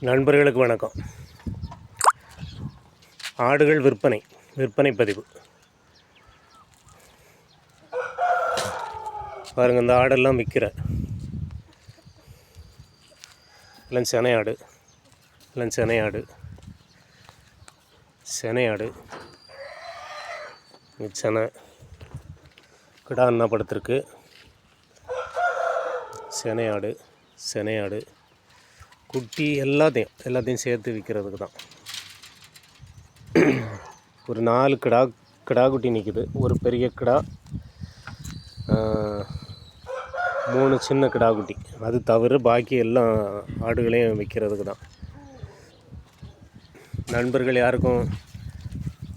நண்பர்களுக்கு வணக்கம். ஆடுகள் விற்பனை பதிவு பாருங்கள். இந்த ஆடெல்லாம் விற்கிற எல்லாம் செனையாடு செனை கிடா என்ன படுத்திருக்கு. செனையாடு குட்டி எல்லாத்தையும் சேர்த்து விற்கிறதுக்கு தான். ஒரு 4 கிடா குட்டி நிற்குது. ஒரு பெரிய கிடா, 3 சின்ன கிடா குட்டி. அது தவிர பாக்கி எல்லாம் ஆடுகளையும் விற்கிறதுக்கு தான். நண்பர்கள் யாருக்கும்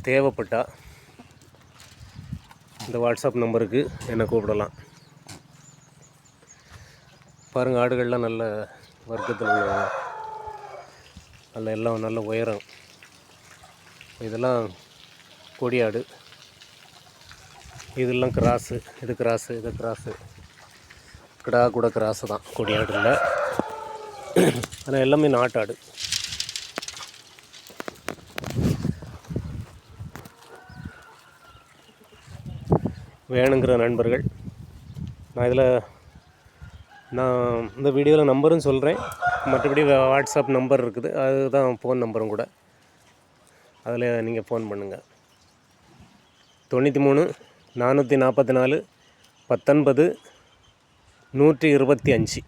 தேவைப்பட்டால் இந்த வாட்ஸ்அப் நம்பருக்கு என்னை கூப்பிடலாம். பாருங்கள், ஆடுகள்லாம் நல்ல வர்க்கத்தில் உள்ளவங்க, எல்லாம் நல்ல உயரம். இதெல்லாம் கொடியாடு, இதெல்லாம் கிராஸு. இது கிராஸு. கிடா கூட கிராஸு தான், கொடியாடு இல்லை. ஆனால் எல்லாமே நாட்டாடு. வேணுங்கிற நண்பர்கள், நான் இந்த வீடியோவில் நம்பரும் சொல்கிறேன். மற்றபடி வாட்ஸ்அப் நம்பர் இருக்குது, அதுதான் ஃபோன் நம்பரும் கூட. அதில் நீங்கள் ஃபோன் பண்ணுங்கள். 93 444 19 125.